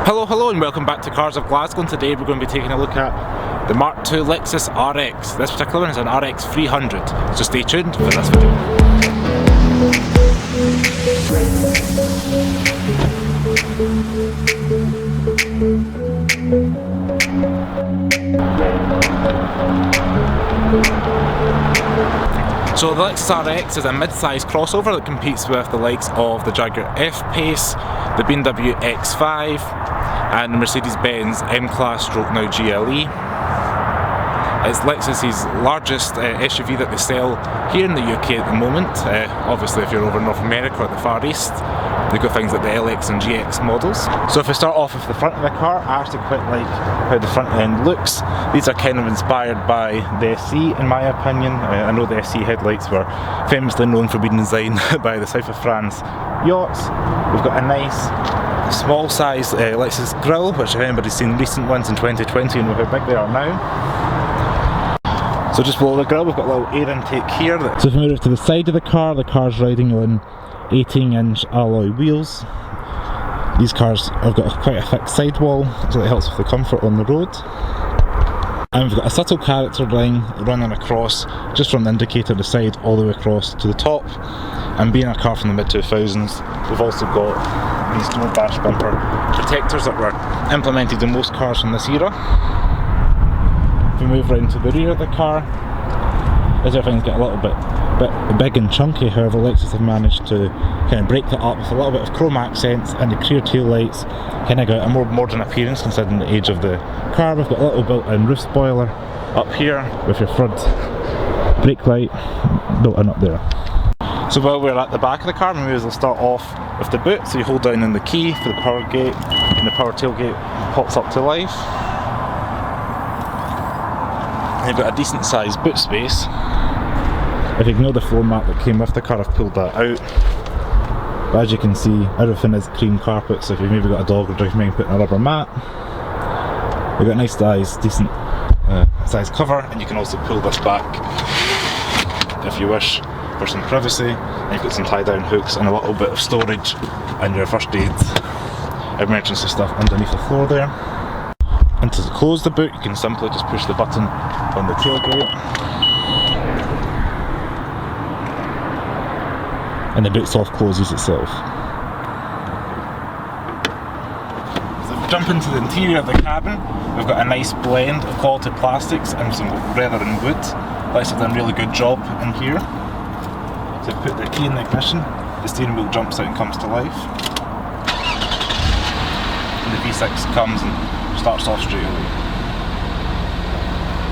Hello and welcome back to Cars of Glasgow, and today we're going to be taking a look at the Mark II Lexus RX. This particular one is an RX 300, so stay tuned for this video. So the Lexus RX is a mid-size crossover that competes with the likes of the Jaguar F-Pace, the BMW X5 and the Mercedes-Benz M-Class stroke now GLE. It's Lexus's largest SUV that they sell here in the UK at the moment. Obviously if you're over in North America or the Far East, they've got things like the LX and GX models. So if we start off with the front of the car, I actually quite like how the front end looks. These are kind of inspired by the SE in my opinion. I know the SE headlights were famously known for being designed by the South of France yachts. We've got a nice small size Lexus grille, which if anybody's seen recent ones in 2020 and know how big they are now. So just below the grille we've got a little air intake here. So if we move to the side of the car's riding on 18-inch alloy wheels. These cars have got quite a thick sidewall, so it helps with the comfort on the road. And we've got a subtle character line running across just from the indicator to the side all the way across to the top. And being a car from the mid-2000s, we've also got these dual dash bumper protectors that were implemented in most cars from this era. If we move round to the rear of the car, as everything's get a little bit big and chunky, however Lexus have managed to kind of break that up with a little bit of chrome accents, and the clear tail lights kind of got a more modern appearance considering the age of the car. We've got a little built-in roof spoiler up here with your front brake light built in up there. So while we're at the back of the car, we may as well start off with the boot. So you hold down on the key for the power gate and the power tailgate pops up to life. And you've got a decent sized boot space. If you ignore the floor mat that came with the car, I've pulled that out. But as you can see, everything is cream carpet, so if you've maybe got a dog or don't mind putting a rubber mat, we've got a nice size, decent size cover, and you can also pull this back if you wish for some privacy. And you've got some tie down hooks and a little bit of storage and your first aid emergency stuff underneath the floor there. And to close the boot, you can simply just push the button on the tailgate, and the boot soft closes itself. So if we jump into the interior of the cabin, we've got a nice blend of quality plastics and some leather and wood. Lexus have done a really good job in here. So if we put the key in the ignition, the steering wheel jumps out and comes to life. And the V6 comes and starts off straight away.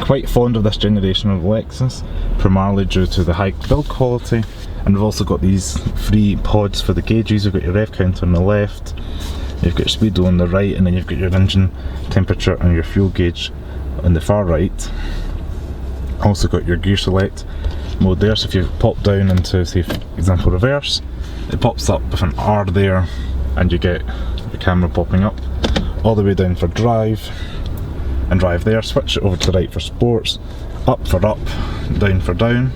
Quite fond of this generation of Lexus, primarily due to the high build quality. And we've also got these three pods for the gauges. We've got your rev counter on the left, you've got your speedo on the right, and then you've got your engine temperature and your fuel gauge on the far right. Also got your gear select mode there, so if you pop down into, say for example, reverse, it pops up with an R there, and you get the camera popping up. All the way down for drive, and drive there. Switch it over to the right for sports, up for up, down for down.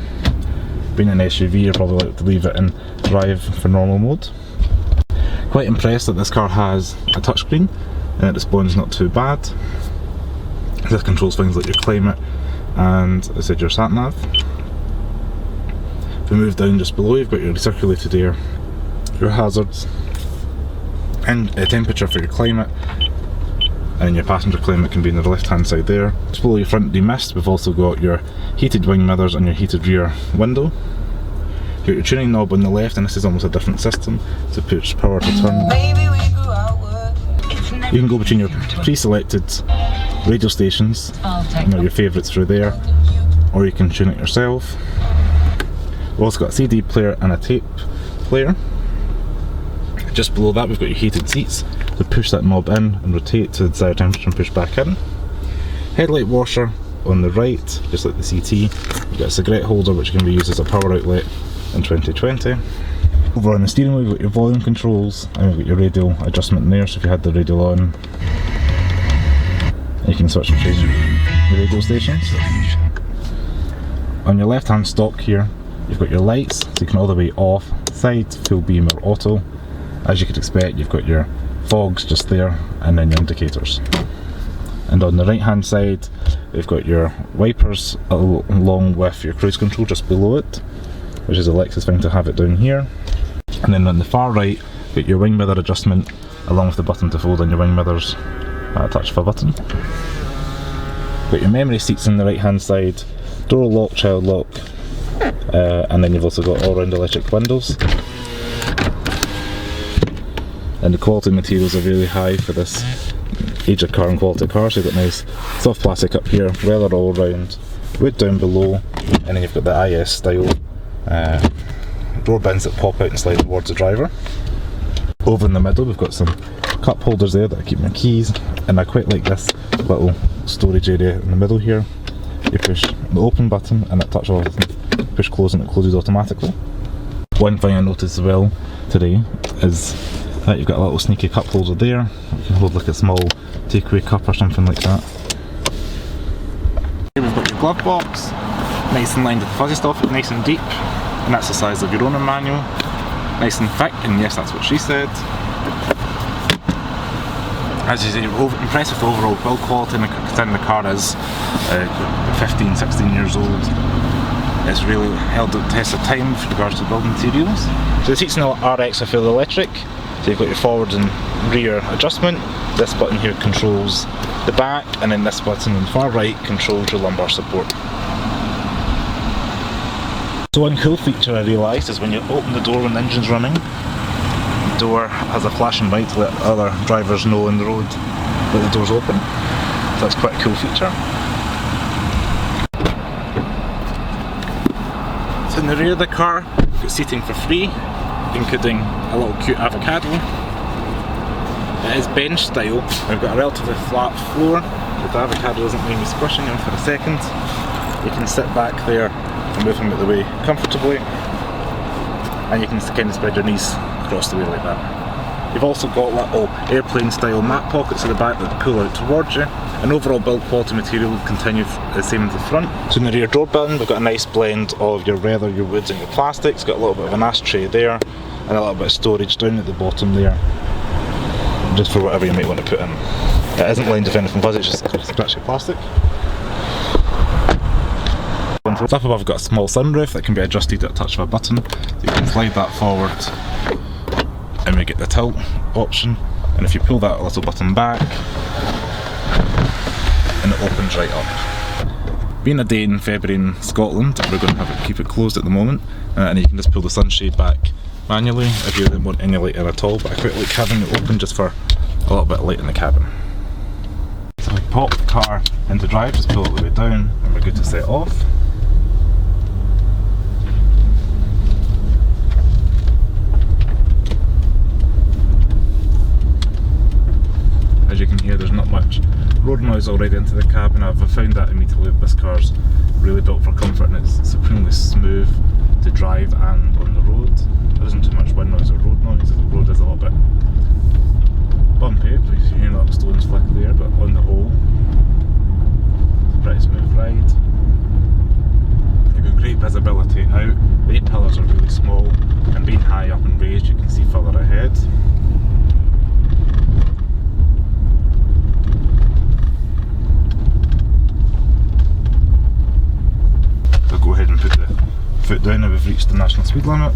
Being an SUV, you're probably like to leave it in drive for normal mode. Quite impressed that this car has a touchscreen and it responds not too bad. This controls things like your climate and, as I said, your sat nav. If we move down just below, you've got your recirculated air, your hazards, and a temperature for your climate. And your passenger climate can be on the left hand side there. Just below your front demist, we've also got your heated wing mirrors and your heated rear window. You've got your tuning knob on the left, and this is almost a different system to push power to turn. You can go between your pre-selected radio stations, you know, your favourites through there, or you can tune it yourself. We've also got a CD player and a tape player. Just below that we've got your heated seats. So push that knob in and rotate to the desired temperature and push back in. Headlight washer on the right, just like the CT. You've got a cigarette holder which can be used as a power outlet in 2020. Over on the steering wheel, you've got your volume controls, and you've got your radio adjustment there, so if you had the radio on, you can switch between the radio stations. On your left hand stalk here, you've got your lights, so you can all the way off, side, full beam or auto. As you could expect, you've got your fog's just there, and then your indicators. And on the right hand side we've got your wipers along with your cruise control just below it, which is a Lexus thing to have it down here. And then on the far right you've got your wing mirror adjustment along with the button to fold in your wing mirrors at a touch of a button. Got your memory seats on the right hand side, door lock, child lock, and then you've also got all round electric windows. And the quality materials are really high for this age of car and quality car. So you've got nice soft plastic up here, leather all round, wood down below, and then you've got the IS style door bins that pop out and slide towards the driver. Over in the middle we've got some cup holders there that I keep my keys, and I quite like this little storage area in the middle here. You push the open button and at touch of a button, push close and it closes automatically. One thing I noticed as well today is that you've got a little sneaky cup holder there. You can hold like a small takeaway cup or something like that. Here we've got your glove box, nice and lined with fuzzy stuff, nice and deep, and that's the size of your owner manual. Nice and thick, and yes, that's what she said. As you say, you're impressed with the overall build quality, and considering the car is 15, 16 years old, it's really held the test of time with regards to build materials. So the seats in the RX are fully electric, so you've got your forward and rear adjustment. This button here controls the back, and then this button on the far right controls your lumbar support. So one cool feature I realised is when you open the door when the engine's running, the door has a flashing light to let other drivers know on the road that the door's open. So that's quite a cool feature. So in the rear of the car, you've got seating for free, including a little cute avocado. It is bench style. We've got a relatively flat floor, so the avocado doesn't mind me squishing him for a second. You can sit back there and move him out of the way comfortably, and you can kind of spread your knees across the way like that. You've also got little airplane style mat pockets at the back that pull out towards you, and overall build quality material will continue the same as the front. So in the rear door bin we've got a nice blend of your leather, your woods and your plastics. Got a little bit of an ashtray there, and a little bit of storage down at the bottom there, just for whatever you might want to put in. It isn't lined with anything fuzzy, it's just scratchy plastic. Up above we've got a small sunroof that can be adjusted at a touch of a button. So you can slide that forward and we get the tilt option, and if you pull that little button back and it opens right up. Being a day in February in Scotland, we're going to keep it closed at the moment, and you can just pull the sunshade back manually if you don't want any light in at all, but I quite like having it open just for a little bit of light in the cabin. So we pop the car into drive, just pull it all the way down and we're good to set off. As you can hear, there's not much road noise already into the cabin. I've found that immediately. This car's really built for comfort and it's supremely smooth to drive and on the road. There isn't too much wind noise or road noise. The road is a little bit bumpy, please you hear that stones flick there, but on the whole, it's a pretty smooth ride. You've got great visibility out. The A-pillars are really small, and being high up and raised you can see further ahead. So go ahead and put the foot down now we've reached the national speed limit.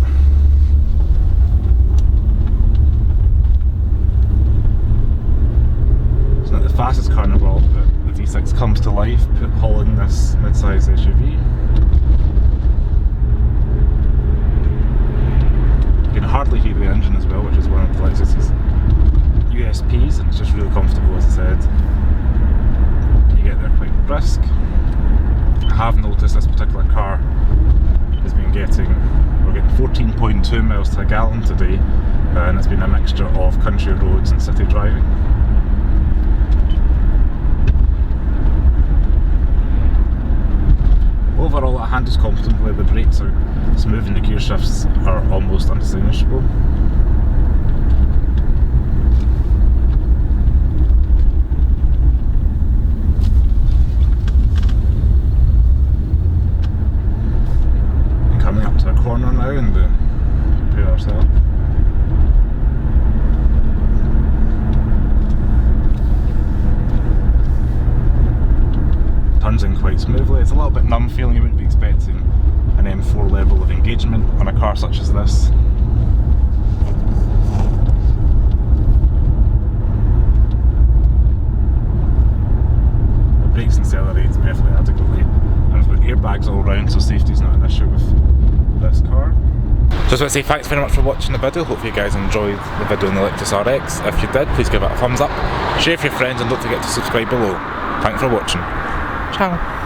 It's not the fastest car in the world, but the V6 comes to life, hauling this mid-size SUV. You can hardly hear the engine as well, which is one of the Lexus's USPs, and it's just really comfortable, as I said. You get there quite brisk. I have noticed this particular car has been we're getting 14.2 miles to a gallon today, and it's been a mixture of country roads and city driving. Overall it handles competently, the brakes are smooth and the gear shifts are almost undistinguishable. Coming up to a corner now and prepare ourselves. smoothly. It's a little bit numb feeling, you wouldn't be expecting an M4 level of engagement on a car such as this. The brakes and accelerates perfectly adequately, and we've got airbags all around, so safety's not an issue with this car. So I just want to say thanks very much for watching the video. Hope you guys enjoyed the video on the Lexus RX. If you did, please give it a thumbs up, share with your friends, and don't forget to subscribe below. Thanks for watching. Ciao.